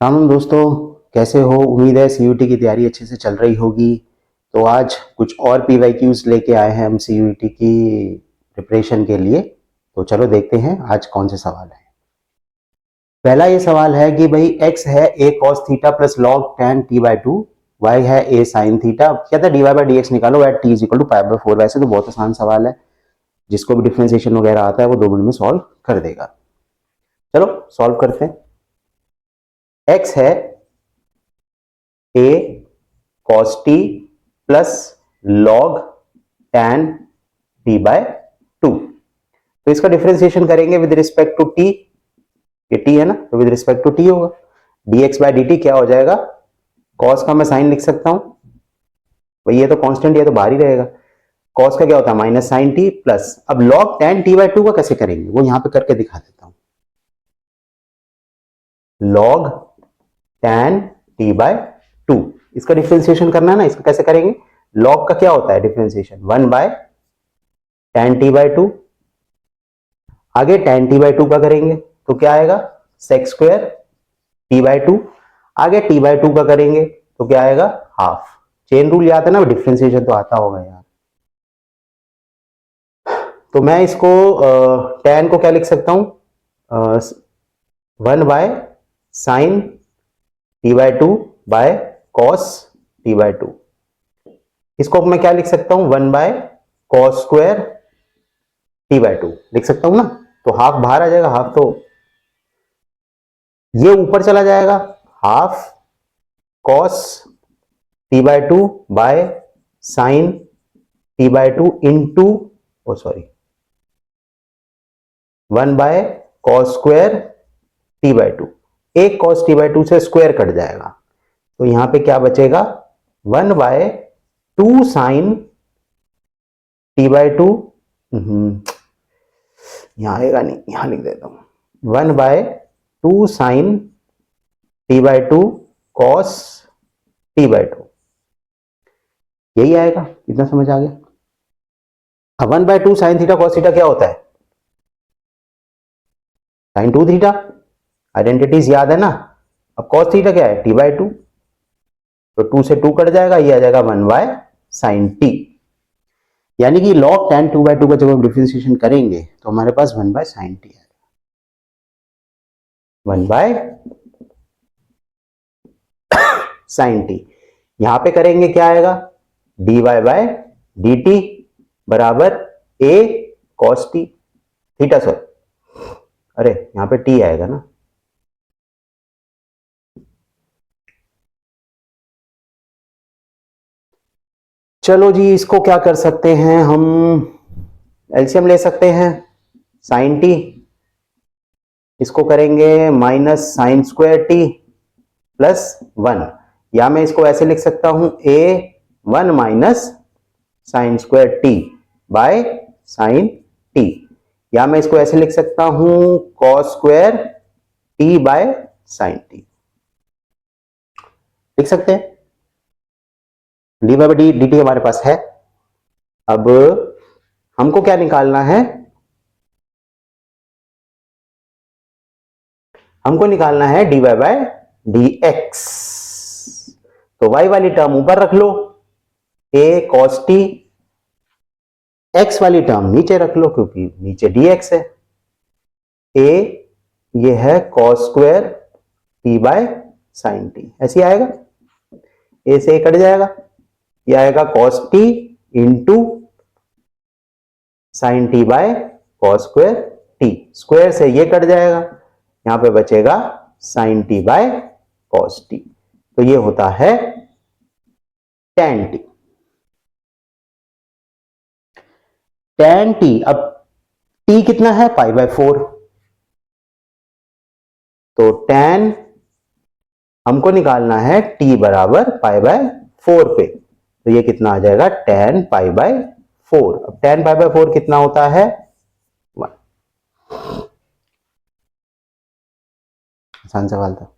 राम दोस्तों, कैसे हो? उम्मीद है सीयूईटी की तैयारी अच्छे से चल रही होगी। तो आज कुछ और पीवाईक्यूज लेके आए हैं हम सीयूईटी की प्रिपरेशन के लिए। तो चलो देखते हैं आज कौन से सवाल है। पहला ये सवाल है कि भाई x है a cos theta plus log tan t by two, y है a sin थीटा, कहता है dy बाई dx निकालो at t is equal to pi by four. वैसे तो बहुत आसान सवाल है, जिसको भी डिफरेंशिएशन वगैरह आता है वो 2 मिनट में सॉल्व कर देगा। चलो सॉल्व करते हैं। x है a cos t plus log tan t by to. तो इसका डिफरेंशिएशन करेंगे विद रिस्पेक्ट टू t। ये t है ना, तो विद रिस्पेक्ट टू t होगा। dx बाय dt क्या हो जाएगा? cos का मैं साइन लिख सकता हूं भाई, ये तो कांस्टेंट, ये तो बाहर ही रहेगा। cos का क्या होता है? माइनस साइन t प्लस, अब log tan t by two का कैसे करेंगे वो यहां पे करके दिखा देता हूं। log tan t by to, इसका डिफरेंशिएशन करना है ना, इसका कैसे करेंगे? log का क्या होता है differentiation? 1 by tan t by two. आगे tan t बाय टू का करेंगे तो क्या आएगा? sec square t by two. आगे t बाय टू का करेंगे तो क्या आएगा? हाफ। चेन रूल याद है ना, डिफरेंशिएशन तो आता होगा यार। तो मैं इसको tan को क्या लिख सकता हूं? 1 by sine t by two by cos t by to. इसको मैं क्या लिख सकता हूं? 1 by cos square t by to लिख सकता हूं ना। तो हाफ बाहर आ जाएगा, हाफ तो ये ऊपर चला जाएगा। Half cos t by two by sine t by two into, oh sorry, 1 by cos square t by two. एक कॉस टी बाय टू से स्क्वायर कट जाएगा, तो यहां पे क्या बचेगा? 1 by two sine t by two. यहां आएगा नहीं, यहां लिख देता हूं। 1 by two sine t by two cos t by two, यही आएगा। इतना समझ आ गया? अब 1 by two sine theta cos theta क्या होता है? Sign to theta. आइडेंटिटीज याद है ना। अब कॉस थीटा क्या है? टी बाय टू, तो 2 से 2 कट जाएगा, ये आ जाएगा 1 बाय साइन टी। यानी कि log tan 2 बाय टू का जब हम डिफरेंशिएशन करेंगे तो हमारे पास 1 बाय साइन टी आएगा। 1 बाय साइन टी। यहां पे करेंगे क्या आएगा? dy बाय dt बराबर a cos t theta, sorry, अरे यहां पे t आएगा ना। चलो जी, इसको क्या कर सकते हैं हम? एलसीएम ले सकते हैं। साइन टी, इसको करेंगे minus sine square T plus 1, या मैं इसको ऐसे लिख सकता हूं a 1 minus sine square t bye sine T, या मैं इसको ऐसे लिख सकता हूं cos square t bye sine T. लिख सकते हैं। D by D D T हमारे पास है। अब हमको क्या निकालना है? हमको निकालना है d y by d x. तो y वाली टर्म ऊपर रख लो, a cos t, x वाली टर्म नीचे रख लो क्योंकि नीचे dx है। a ये है cos square t bye sine T, ऐसे आएगा। a से a कट जाएगा, ये आएगा cos t into sine t by cos square t. Square से ये कट जाएगा, यहां पे बचेगा sine t by cos t. तो ये होता है tan टी। tan टी, अब t कितना है? Pi by four. तो tan हमको निकालना है t बराबर पाई बाय फोर पे, तो ये कितना आ जाएगा? tan pi by four. अब tan पाई बाय फोर कितना होता है? 1। आसान सवाल था।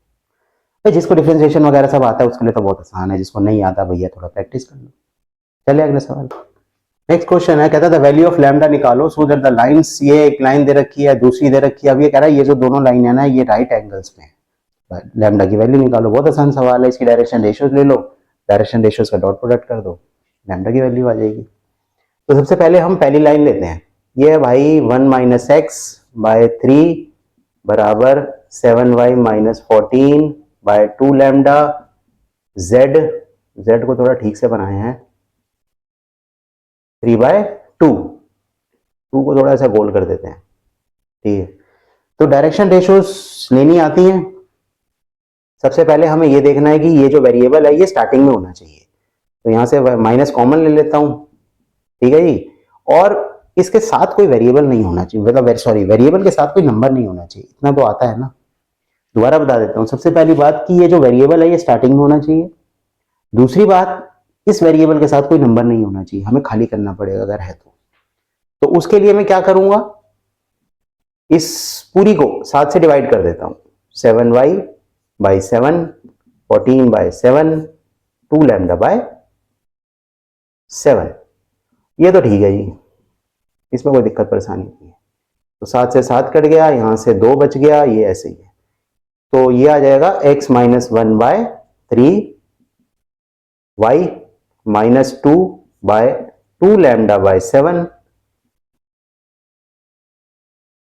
जिसको डिफरेंशिएशन वगैरह सब आता है उसके लिए तो बहुत आसान है, जिसको नहीं आता भैया थोड़ा प्रैक्टिस कर लो। चलिए अगला सवाल। नेक्स्ट क्वेश्चन है, कहता था वैल्यू ऑफ लैम्डा निकालो सो दैट द लाइंस, ये एक लाइन दे रखी है, दूसरी दे रखी है। अब ये कह रहा है ये जो दोनों लाइन है ना, ये राइट एंगल्स में है। लैम्डा की वैल्यू निकालो, बहुत आसान सवाल है। इसकी डायरेक्शन रेशियोज ले लो, डायरेक्शन रेशियोज का डॉट प्रोडक्ट कर दो, लैम्डा की वैल्यू आ जाएगी। तो सबसे पहले हम पहली लाइन लेते हैं, ये है भाई 1 माइनस एक्स बाय 3 बराबर 7y minus 14 by 2 lambda, z, z को थोड़ा ठीक से बनाए हैं, 3/2, 2 को थोड़ा सा गोल कर देते हैं, ठीक है। तो डायरेक्शन रेशियोज लेनी आती हैं। सबसे पहले हमें ये देखना है कि ये जो वेरिएबल है ये स्टार्टिंग में होना चाहिए, तो यहां से माइनस कॉमन ले लेता हूं, ठीक है जी। और इसके साथ कोई वेरिएबल नहीं होना चाहिए, मतलब सॉरी, वेरिएबल के साथ कोई नंबर नहीं होना चाहिए, इतना तो आता है ना। दोबारा बता देता हूं, सबसे पहली बात कि ये जो वेरिएबल है ये स्टार्टिंग में होना चाहिए। दूसरी बात, इस वेरिएबल के साथ कोई नंबर नहीं होना चाहिए, हमें खाली करना पड़ेगा अगर है तो उसके लिए मैं क्या करूंगा, इस पूरी को 7 से डिवाइड कर देता हूं, 7y बाई 7, 14/7, 2 लैम्डा बाय 7, ये तो ठीक है जी, इसमें कोई दिक्कत परेशानी नहीं है। तो 7 से 7 कट गया, यहां से 2 बच गया, ये ऐसे ही है। तो ये आ जाएगा x minus 1/3 y minus 2/2 lambda by 7।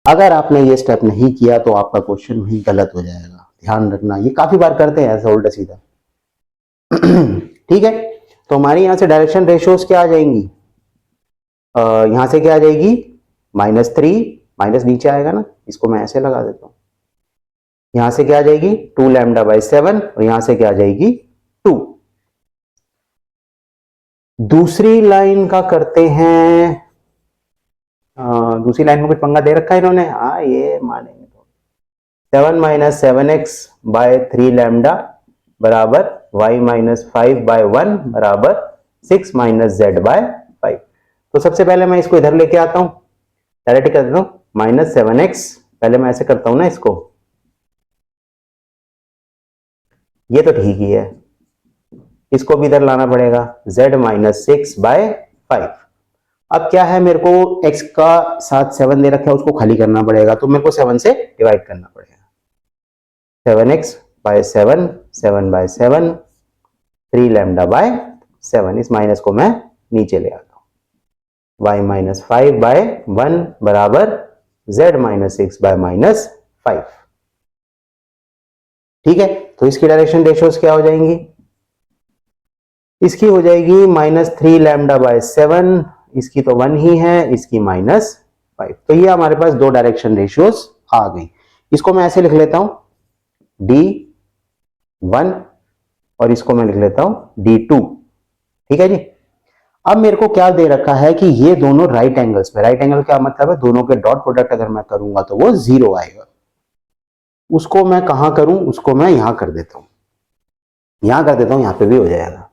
अगर आपने ये स्टेप नहीं किया तो आपका क्वेश्चन भी गलत हो जाएगा, ध्यान रखना, ये काफी बार करते हैं ऐसा उल्टा सीधा। ठीक है, तो हमारी यहां से डायरेक्शन रेशियोज क्या आ जाएंगी, यहां से क्या आ जाएगी, -3, माइनस नीचे आएगा ना, इसको मैं ऐसे लगा देता हूं। यहां से क्या आ जाएगी 2 लैम्डा बाई 7, और यहां से क्या आ जाएगी 2। दूसरी लाइन का करते हैं, दूसरी लाइन में कुछ पंगा दे रखा है इन्होंने, हाँ ये मानेंगे तो 7 माइनस 7x बाय 3 लैम्डा बराबर y माइनस 5/1 बराबर 6 माइनस z बाय 5। तो सबसे पहले मैं इसको इधर लेके आता हूं, डायरेक्ट कर देता हूं, -7x, पहले मैं ऐसे करता हूं ना इसको, ये तो ठीक ही है, इसको भी इधर लाना पड़ेगा, z माइनस 6/5। अब क्या है, मेरे को x का साथ 7 दे रखा है, उसको खाली करना पड़ेगा, तो मेरे को 7 से डिवाइड करना पड़ेगा, 7x बाय 7, 7/7, 3 लैम्डा बाय 7, इस माइनस को मैं नीचे ले आता हूं, y माइनस 5/1 बराबर z माइनस 6/-5। ठीक है, तो इसकी डायरेक्शन रेशियोज क्या हो जाएंगी, इसकी हो जाएगी -3 लैम्डा बाय 7, इसकी तो 1 ही है, इसकी -5। तो ये हमारे पास दो डायरेक्शन रेशियोज आ गई। इसको मैं ऐसे लिख लेता हूं D1, और इसको मैं लिख लेता हूं D2, ठीक है जी। अब मेरे को क्या दे रखा है कि ये दोनों राइट एंगल्स में, राइट एंगल क्या मतलब है, दोनों के डॉट प्रोडक्ट अगर मैं करूंगा तो वो 0 आएगा। उसको मैं कहां करूं, उसको मैं यहां कर देता हूं, यहां कर देता हूं, यहां पे भी हो जाएगा,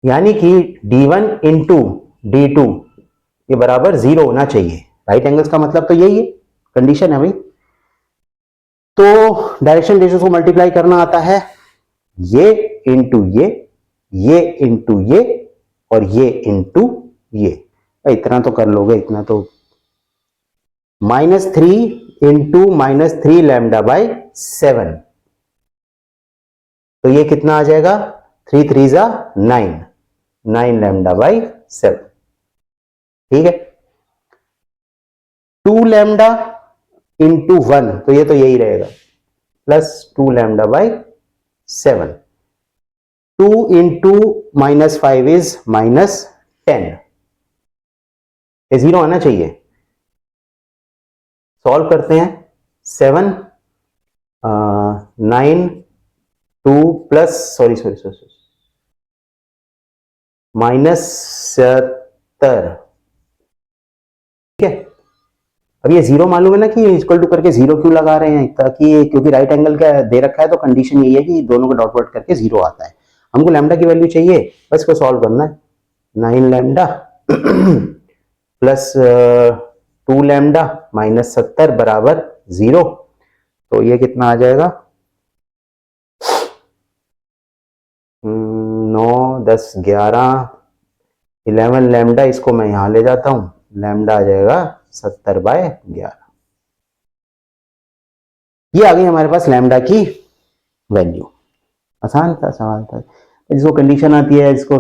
यानी कि D1 इंटू D2 ये बराबर 0 होना चाहिए। राइट एंगल्स का मतलब तो यही है, कंडीशन है भाई। तो डायरेक्शन रेशियो को मल्टीप्लाई करना आता है, ये इंटू ये इंटू ये, और ये इंटू ये, इतना तो कर लोगे, इतना तो, -3 इंटू -3 लैम्डा बाई 7, तो ये कितना आ जाएगा, 3 3 जा 9, 9 लैम्डा बाई 7, ठीक है। 2 लैम्डा इंटू 1, तो ये तो यही रहेगा, +2 लैम्डा बाई 7, 2 इंटू -5 इज -10, ये 0 आना चाहिए। सॉल्व करते हैं, 7 9 2 प्लस सॉरी -70, ठीक है। अब ये 0 मालूम है ना कि इक्वल टू करके 0 क्यों लगा रहे हैं, ताकि क्योंकि राइट एंगल का दे रखा है, तो कंडीशन यही है कि दोनों को डॉट प्रोडक्ट करके 0 आता है। हमको लैम्डा की वैल्यू चाहिए, बस इसको सॉल्व करना है, 9 लैम्डा प्लस 2 लैम्डा -70 बराबर 0, तो ये कितना आ जाएगा, 9 10 11 11 लैम्डा, इसको मैं यहां ले जाता हूं, लैम्डा आ जाएगा 70/11। ये आ गई हमारे पास लैम्डा की वैल्यू। आसान था सवाल था। जिसको कंडीशन आती है, इसको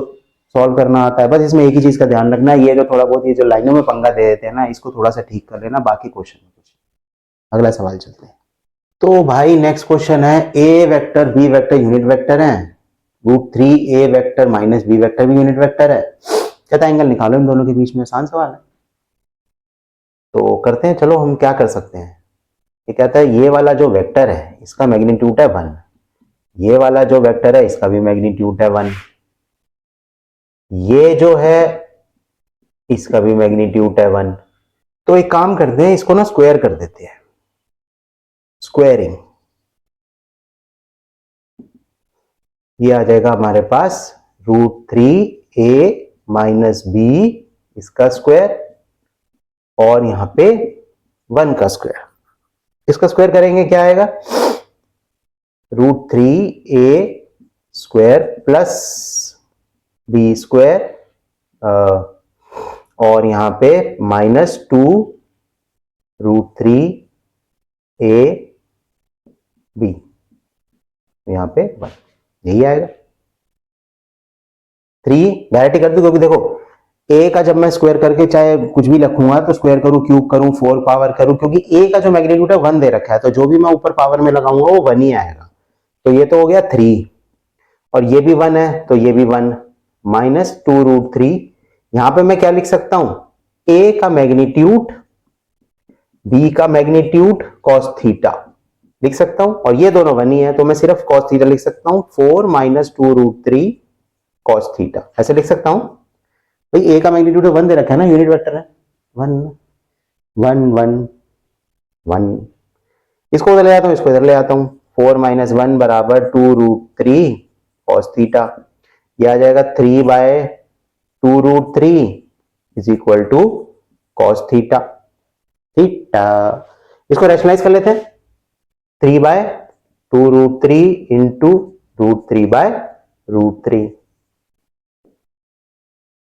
सॉल्व करना आता है, बस इसमें एक ही चीज का ध्यान रखना है, ये जो थोड़ा बहुत ये जो लाइनों में पंगा दे देते हैं ना, इसको थोड़ा सा ठीक कर लेना, बाकी क्वेश्चन में कुछ। अगला सवाल चलते हैं। तो भाई नेक्स्ट क्वेश्चन है, A vector B vector unit vector है, √3 A vector minus B vector भी यूनिट वेक्टर है, कहता है एंगल निकालो इन दोनों के बीच में। आसान सवाल है, तो करते हैं। चलो हम क्या कर सकते हैं, ये कहता है ये वाला जो वेक्टर है इसका मैग्नीट्यूड है 1, ये वाला जो वेक्टर है इसका भी मैग्नीट्यूड है 1, ये जो है इसका भी मैग्नीट्यूड है 1। तो एक काम करते हैं, इसको ना स्क्वायर कर देते हैं, स्क्वायरिंग। ये आ जाएगा हमारे पास √3a माइनस बी इसका स्क्वायर और यहां पे 1 का स्क्वायर। इसका स्क्वायर करेंगे क्या आएगा, √3a square plus B square और यहां पे -2 √3a बी, यहां पे 1, यही आएगा। 3 डायरेक्ट कर दो, क्योंकि देखो a का जब मैं स्क्वायर करके चाहे कुछ भी लिखूंगा तो स्क्वायर करूं, क्यूब करूं, 4 पावर करूं, क्योंकि a का जो मैग्नीट्यूड है 1 दे रखा है, तो जो भी मैं ऊपर पावर में लगाऊंगा वो 1 ही आएगा। तो ये तो हो गया 3 और ये भी 1 है तो ये भी 1, -2 √3। यहां पे मैं क्या लिख सकता हूं, a का मैग्नीट्यूड b का मैग्नीट्यूड cos थीटा लिख सकता हूं, और ये दोनों 1 ही है तो मैं सिर्फ cos थीटा लिख सकता हूं, 4 -2 √3 cos थीटा, ऐसे लिख सकता हूं। भाई a का मैग्नीट्यूड 1 दे रखा है ना, यूनिट वेक्टर है, 1 1 1 1। इसको इधर ले आता हूं, इसको इधर ले आता हूं, 4 - 1 बराबर 2 √3 cos थीटा। यह आ जाएगा 3/2 √3 is equal to cos theta. Theta इसको रैशनलाइज कर लेते हैं, 3/2 √3 इंटू √3/√3,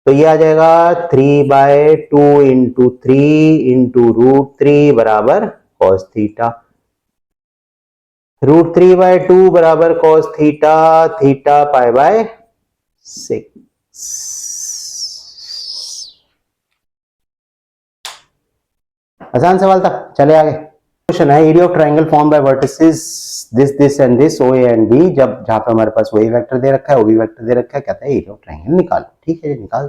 तो ये आ जाएगा 3/2 इंटू 3 इंटू √3 बराबर cos थीटा। √3/2 बराबर cos थीटा, थीटा π/6। आसान सवाल था, चले आगे। क्वेश्चन है, area of triangle form by vertices this and this O A and B, जब जहां पे हमारे पास वही वेक्टर दे रखा है, वो भी वेक्टर दे रखा है, कहता है एरिया ऑफ ट्रायंगल निकालो। ठीक है, निकाल।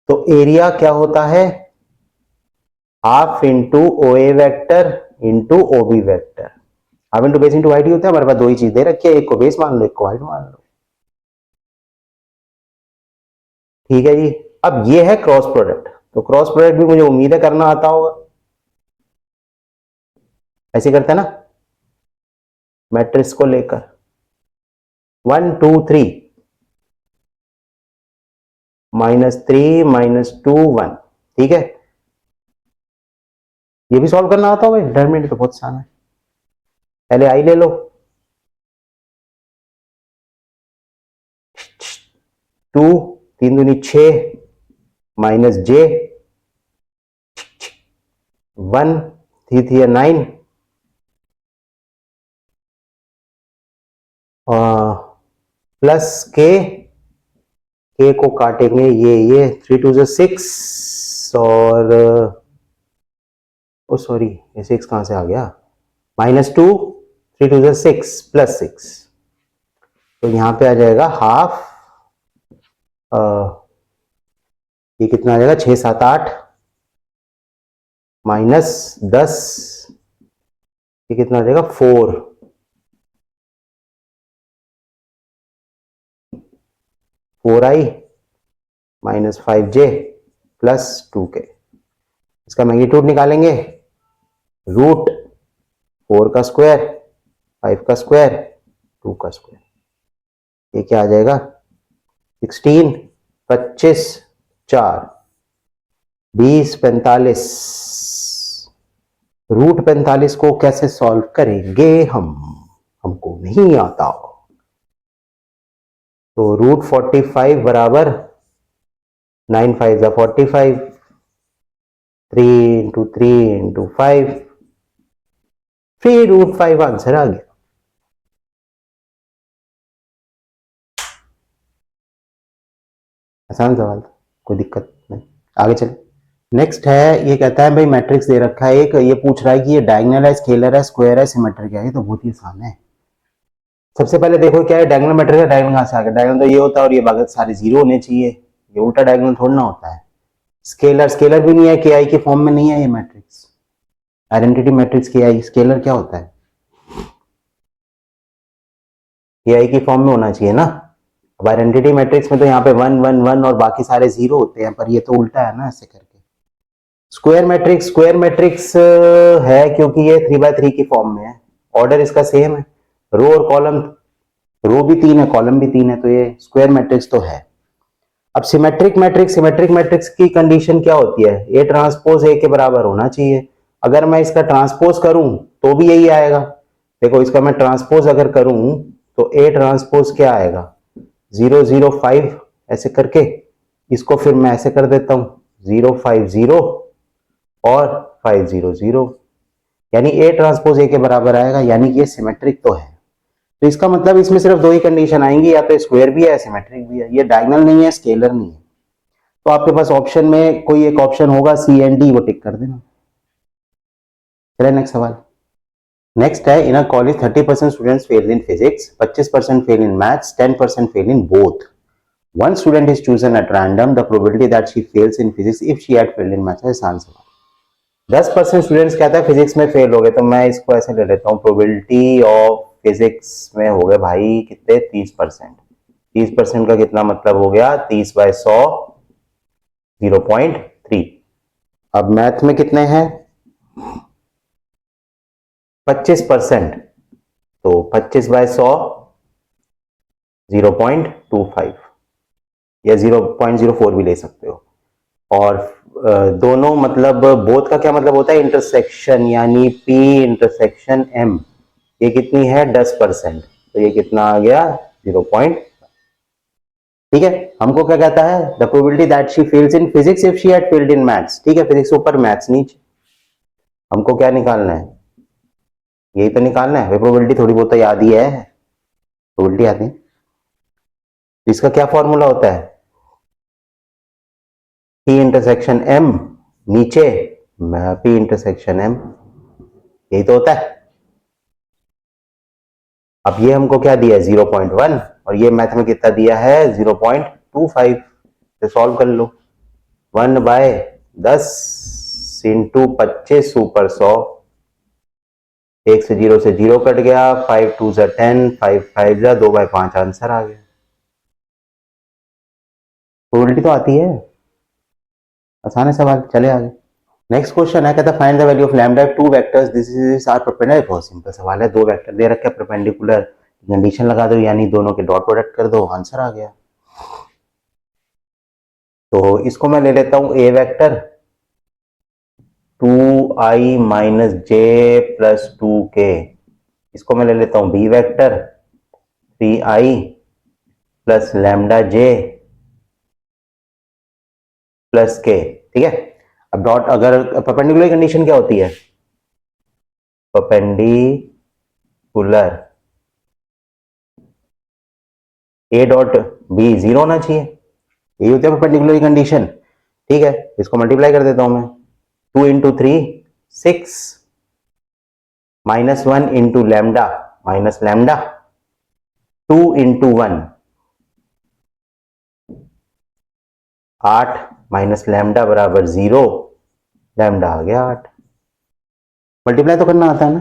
तो एरिया क्या होता है, half into O A vector into O B vector. Half into base into height होता है, हमारे पास दो ही चीज दे रखी है, एक को बेस मान लो, एक को हाइट मान लो। ठीक है जी। अब ये है क्रॉस प्रोडक्ट, तो क्रॉस प्रोडक्ट भी मुझे उम्मीद है करना आता होगा, ऐसे करते हैं ना, मैट्रिक्स को लेकर 1 2 3 -3 -2 1। ठीक है, ये भी सॉल्व करना आता होगा, डिटरमिनेंट तो बहुत आसान है। पहले आई ले लो, 2 3 दूनी 6 -j 1 3 3 9 प्लस के को काटेंगे, ये 3 2 6 और ओ सॉरी, ये 6 कहां से आ गया, -2 3 2 6 प्लस 6, तो यहां पे आ जाएगा हाफ, ये कितना आ जाएगा 6 7 8 -10, ये कितना आ जाएगा 4 4i -5j प्लस 2k। इसका मैग्नीट्यूड निकालेंगे, √4 का स्क्वायर 5 का स्क्वायर 2 का स्क्वायर, ये क्या आ जाएगा 16 25 4 20 45। √45 को कैसे सॉल्व करेंगे हमको नहीं आता, तो √45 बराबर 9 5 45, 3 × 3 × 5 3√5 आंसर आ गया। आसान सवाल, कोई दिक्कत नहीं, आगे चले। नेक्स्ट है, ये कहता है भाई मैट्रिक्स दे रखा है एक, ये पूछ रहा है कि ये डायगोनल है, स्केलर है, स्क्वायर है, सिमेट्रिक है। ये तो बहुत ही आसान है। सबसे पहले देखो क्या है, डायगोनल मैट्रिक्स है। डायगोनल कहां से आ गया? डायगोनल तो ये होता है और ये बाकी सारे जीरो होने चाहिए। ये उल्टा डायगोनल थोड़ा ना होता है। स्केलर, स्केलर भी नहीं है, के आई के फॉर्म में नहीं है ये मैट्रिक्स। आइडेंटिटी मैट्रिक्स के आई, स्केलर क्या होता है? के आई की फॉर्म में होना चाहिए ना। अब आइडेंटिटी मैट्रिक्स में तो यहाँ पे 1 1 1 और बाकी सारे जीरो होते हैं, पर ये तो उल्टा है ना, ऐसे करके। स्क्वायर मैट्रिक्स, स्क्वायर मैट्रिक्स है क्योंकि ये 3x3 की फॉर्म में है। ऑर्डर इसका सेम है, रो और कॉलम, रो भी 3 है, कॉलम भी 3 है, तो ये स्क्वायर मैट्रिक्स तो है। अब सिमेट्रिक मैट्रिक्स, सिमेट्रिक मैट्रिक्स की कंडीशन क्या होती है? ए ट्रांसपोज ए के बराबर होना चाहिए। अगर मैं इसका ट्रांसपोज करूं तो भी यही आएगा। देखो, इसका मैं ट्रांसपोज अगर करूं तो ए ट्रांसपोज क्या आएगा? 0 0 5 ऐसे करके, इसको फिर मैं ऐसे कर देता हूं 0 5 0 और 5 0 0, यानी ए ट्रांसपोज ए के बराबर आएगा, यानी ये सिमेट्रिक तो है। तो इसका मतलब इसमें सिर्फ दो ही कंडीशन आएंगी, या तो स्क्वायर भी है या सिमेट्रिक भी है। ये डायगोनल नहीं है, स्केलर नहीं है। तो आपके पास ऑप्शन में कोई एक ऑप्शन होगा सी एंड डी, वो टिक कर देना। चलिए नेक्स्ट सवाल। नेक्स्ट है, in a college 30% students fail in physics, 25% fail in maths, 10% fail in both. One student is chosen at random. The probability that she fails in physics if she had failed in maths है आसान सवाल। 10% students कहता है physics में fail हो गए, तो मैं इसको ऐसे ले लेता हूँ, प्रोबेबिलिटी ऑफ फिजिक्स में हो गए भाई कितने? 30%। 30% का कितना मतलब हो गया? 30/100, 0.3। अब मैथ में कितने हैं? 25%, तो 25/100 0.25 या 0.04 भी ले सकते हो। और दोनों मतलब बोथ का क्या मतलब होता है? इंटरसेक्शन, यानी P इंटरसेक्शन M, ये कितनी है? 10%, तो ये कितना आ गया? 0. ठीक है। हमको क्या कहता है? The probability that she fails in physics if she had failed in maths. ठीक है, फिजिक्स ऊपर, मैथ्स नीचे। हमको क्या निकालना है? यही तो निकालना है। प्रोबेबिलिटी थोड़ी बहुत तो याद ही है, प्रोबेबिलिटी आती है। इसका क्या फॉर्मूला होता है? P इंटरसेक्शन M, नीचे P इंटरसेक्शन M, यही तो होता है। अब ये हमको क्या दिया है? 0.1, और ये मैथ में कितना दिया है? 0.25। तो सॉल्व कर लो। 1/10 इंटू 25 ऊपर 100, 1 से 0 से 0 कट गया, 5 2 जा 10, 5 5 जा 2/5 आंसर आ गया। प्रोबेबिलिटी तो आती है, आसान है सवाल। चले आगे। नेक्स्ट क्वेश्चन है, कहता find the value of lambda if two vectors this is are perpendicular. बहुत सिंपल सवाल है, दो वेक्टर दे रखे हैं परपेंडिकुलर, कंडीशन लगा दो, यानी दोनों के डॉट प्रोडक्ट कर दो, आंसर आ गया। तो इसको मैं ले लेता हूं A vector 2i minus J plus 2k, इसको मैं ले लेता हूं B vector 3i plus lambda J plus K. ठीक है। अब डॉट, अगर परपेंडिकुलर कंडीशन क्या होती है? परपेंडिकुलर ए डॉट बी 0 होना चाहिए, यही होती है परपेंडिकुलर कंडीशन। ठीक है, इसको मल्टीप्लाई कर देता हूं मैं। 2 into 3 6, -1 into lambda minus lambda, 2 into 1 8 minus lambda बराबर 0, लैम्डा आ गया 8। मल्टीप्लाई तो करना आता है ना।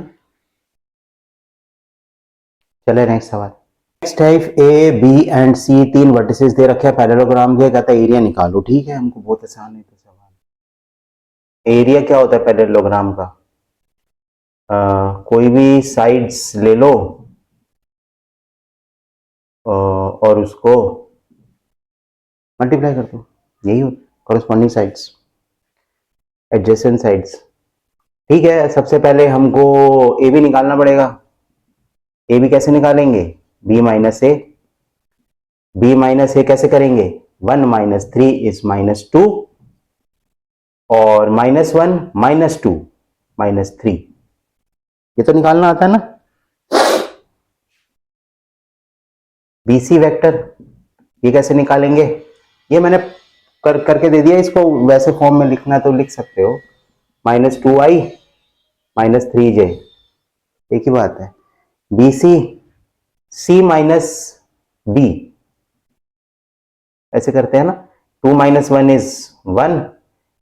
चले नेक्स्ट सवाल। नेक्स्ट है, इफ ए बी एंड सी तीन वर्टिसेस दे रखे हैं पैरेललोग्राम के, कहता है एरिया निकालो। ठीक है, हमको बहुत आसान है तो सवाल। एरिया क्या होता है पैरेललोग्राम का? कोई भी साइड्स ले लो और उसको मल्टीप्लाई कर दो, यही होता है कॉरेस्पॉन्डिंग साइड्स, एडजेसेंट साइड्स। ठीक है, सबसे पहले हमको ए बी निकालना पड़ेगा। ए बी कैसे निकालेंगे? बी माइनस ए, बी माइनस ए कैसे करेंगे? 1 माइनस 3 इज -2, और -1 -2 -3, ये तो निकालना आता है ना। BC वेक्टर ये कैसे निकालेंगे, ये मैंने करके दे दिया इसको, वैसे फॉर्म में लिखना तो लिख सकते हो, -2i -3j, एक ही बात है। BC C माइनस B ऐसे करते हैं ना, 2 - 1 इज 1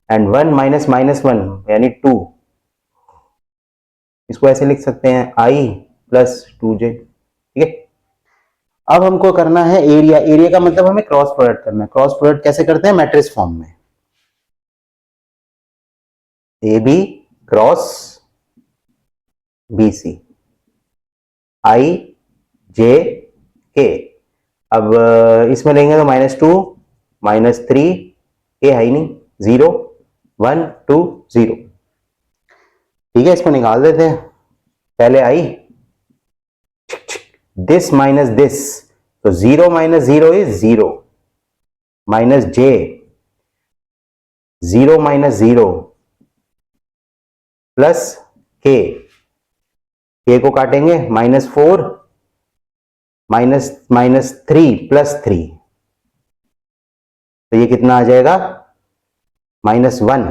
एंड 1 - -1 यानी 2, इसको ऐसे लिख सकते हैं I + 2j, ठीक है। अब हमको करना है एरिया, एरिया का मतलब हमें क्रॉस प्रोडक्ट करना है। क्रॉस प्रोडक्ट कैसे करते हैं, मैट्रिक्स फॉर्म में, AB cross BC I J K। अब इसमें लेंगे तो -2 -3, K है ही नहीं, 0 1 2 0, ठीक है। इसको निकाल देते हैं, पहले I दिस माइनस दिस, तो 0 - 0 is 0, minus J 0 - 0 plus K, K को काटेंगे, -4 -3 +3, तो ये कितना आ जाएगा, -1।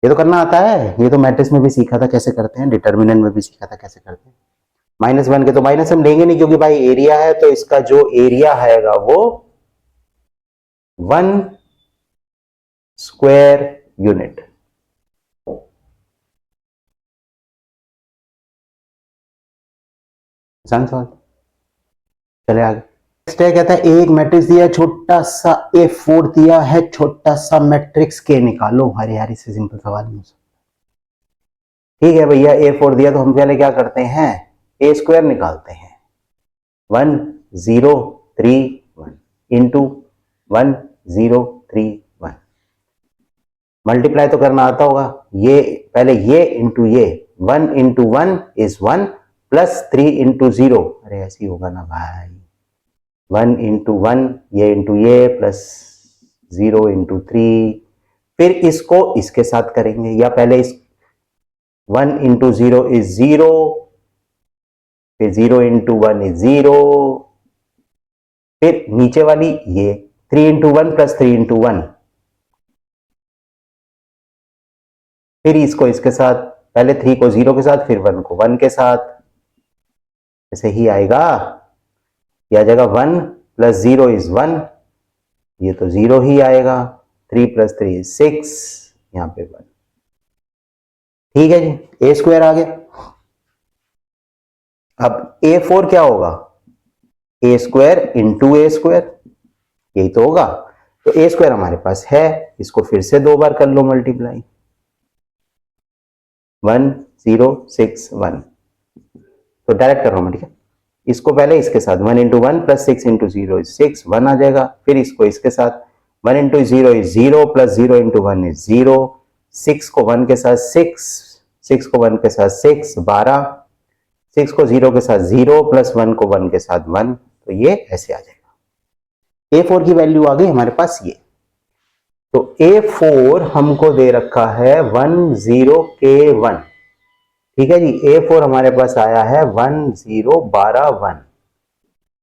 ये तो करना आता है, ये तो मैट्रिक्स में भी सीखा था कैसे करते हैं, डिटर्मिनेंट में भी सीखा था कैसे करते हैं। -1 के तो माइनस हम लेंगे नहीं क्योंकि भाई एरिया है, तो इसका जो एरिया आएगा वो 1 स्क्वायर यूनिट। आसान सवाल, चले आगे। नेक्स्ट है, कहता है एक मैट्रिक्स दिया छोटा सा A4 दिया है, छोटा सा मैट्रिक्स के निकालो। अरे यार इससे सिंपल सवाल नहीं हो सकता। ठीक है भैया, A4 दिया तो हम पहले क्या करते हैं, A स्क्वायर निकालते हैं, 1 0 3 1 इंटू 1 0 3 1, मल्टीप्लाई तो करना आता होगा, ये पहले ये इंटू ये, 1 × 1 इज 1 प्लस 3 × 0, अरे ऐसे ही होगा ना भाई, 1 × 1 ये इंटू ये प्लस 0 × 3, फिर इसको इसके साथ करेंगे, या पहले इस 1 × 0 इज 0, फिर 0 × 1 इज 0, फिर नीचे वाली ये 3 × 1 प्लस 3 × 1, फिर इसको इसके साथ, पहले 3 को 0 के साथ, फिर 1 को 1 के साथ, ऐसे ही आएगा। यह आ जाएगा 1 + 0 इज 1, ये तो 0 ही आएगा, 3 + 3 इज 6, यहां पे 1, ठीक है जी। A स्क्वायर आ गया। अब A4 क्या होगा, A स्क्वायर × A स्क्वायर, यही तो होगा। तो A स्क्वायर हमारे पास है, इसको फिर से 2 बार कर लो मल्टीप्लाई, 1 0 6 1, तो डायरेक्ट कर रहा हूं मैं, ठीक है। इसको पहले इसके साथ 1 × 1 प्लस 6 × 0 इज 6, 1 आ जाएगा, फिर इसको इसके साथ 1 × 0 इज 0 प्लस 0 × 1 इज 0, 6 को 1 के साथ 6, 6 को 1 के साथ 6 12, 6 को 0 के साथ 0 प्लस 1 को 1 के साथ 1, तो ये ऐसे आ जाएगा। A4 की वैल्यू आ गई हमारे पास ये, तो A4 हमको दे रखा है 1 0 K 1, ठीक है जी। A4 हमारे पास आया है 1 0 12 1,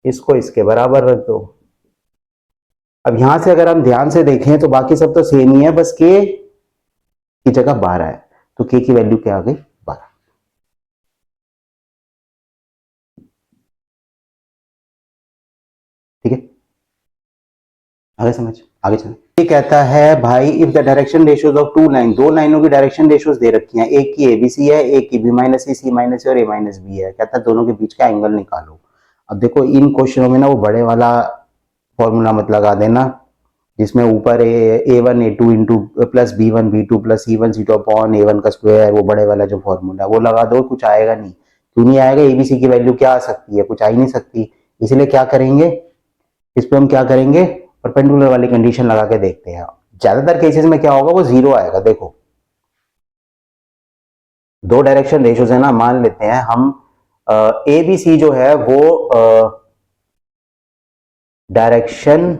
इसको इसके बराबर रख दो। अब यहां से अगर हम ध्यान से देखें तो बाकी सब तो सेम ही है, बस K की जगह 12 है, तो K की वैल्यू क्या आ गई, 12, ठीक है। आगे समझ, आगे चलें। ये कहता है भाई if the direction ratios of two line, दो लाइनों की डायरेक्शन रेशियोज दे रखी हैं, एक की ABC है, एक की B - C, C - A और A - B है। कहता है दोनों के बीच का एंगल निकालो। अब देखो इन क्वेश्चनों में ना वो बड़े वाला फॉर्मूला मत लगा देना, जिसमें ऊपर A1 A2 into plus B1 B2 plus C1 C2 upon A1 का स्क्वायर, वो बड़े वाला जो फॉर्मूला वो लगा दो, कुछ आएगा नहीं। क्यों नहीं आएगा, ABC की वैल्यू क्या आ सकती है, कुछ आ ही नहीं सकती। इसलिए क्या करेंगे, इस पे हम क्या करेंगे, परपेंडिकुलर वाली कंडीशन लगा के देखते हैं। ज्यादातर केसेस में क्या होगा, वो 0 आएगा। देखो दो डायरेक्शन रेशियोज है ना, मान लेते हैं हम ABC जो है वो direction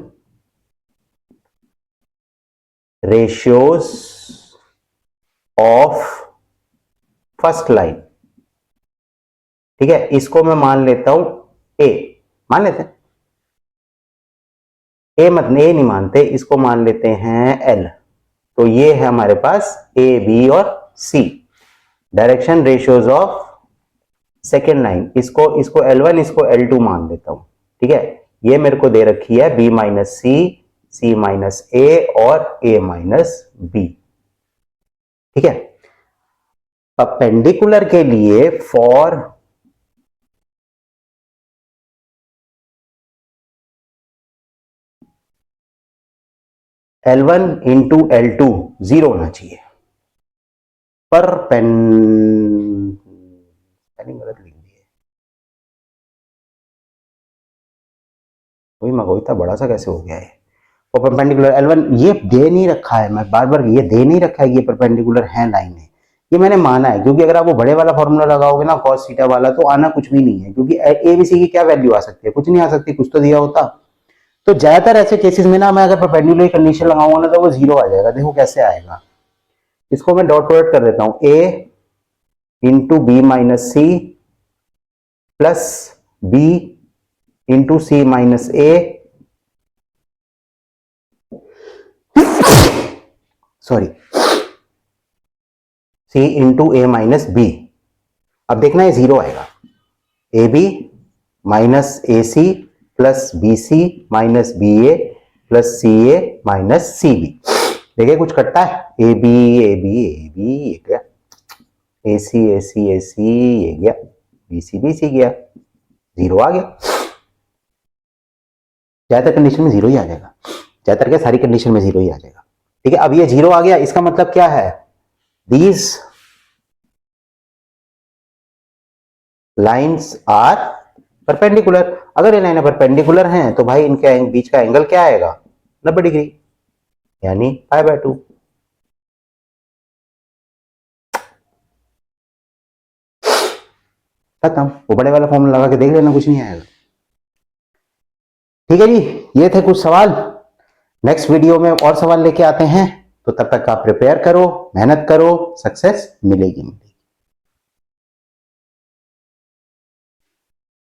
ratios of first line, ठीक है, इसको मैं मान लेता हूं ए, मान लेते हैं ए, मत ए नहीं मानते, इसको मान लेते हैं एल। तो ये है हमारे पास ए बी और C, direction ratios of second line, इसको L1 इसको L2 मान लेता हूं, ठीक है। ये मेरे को दे रखी है B minus C minus A और A माइनस B, ठीक है। परपेंडिकुलर के लिए फॉर L1 इंटू L2 0 होना चाहिए, पर गलत लिख दिए, वही मगो इतना बड़ा सा कैसे हो गया है। और परपेंडिकुलर L1 ये दे नहीं रखा है, मैं बार बार ये दे नहीं रखा है, ये परपेंडिकुलर है लाइन है, ये मैंने माना है, क्योंकि अगर आप वो बड़े वाला फॉर्मूला लगाओगे ना cos थीटा वाला, तो आना कुछ भी नहीं है, क्योंकि ए बी सी की क्या वैल्यू आ सकती है, कुछ नहीं आ सकती, कुछ तो दिया होता। तो ज्यादातर ऐसे केसेस में ना मैं अगर परपेंडिकुलर कंडीशन लगाऊंगा ना तो वो 0 आ जाएगा। देखो कैसे आएगा, इसको मैं डॉट प्रोडक्ट कर देता हूं, A into B minus C plus B into C minus A, sorry, C into A minus B. अब देखना ये 0 आएगा, A B minus A C plus B C minus B A plus C A minus C B. देखिए कुछ कटता है, A B A B A B, ये गया ए सी ए सी ए सी, ये गया बी सी गया, 0 आ गया। ज्यादातर कंडीशन में 0 ही आ जाएगा, ज्यादातर क्या सारी कंडीशन में 0 ही आ जाएगा, ठीक है। अब ये 0 आ गया, इसका मतलब क्या है, दीज लाइन्स आर परपेंडिकुलर। अगर ये लाइनें परपेंडिकुलर हैं तो भाई इनके बीच का एंगल क्या आएगा, 90 डिग्री, यानी π/2। खत्म, वो बड़े वाला फॉर्मूला लगा के देख लेना, कुछ नहीं आएगा, ठीक है जी। ये थे कुछ सवाल, नेक्स्ट वीडियो में और सवाल लेके आते हैं, तो तब तक आप प्रिपेयर करो, मेहनत करो, सक्सेस मिलेगी।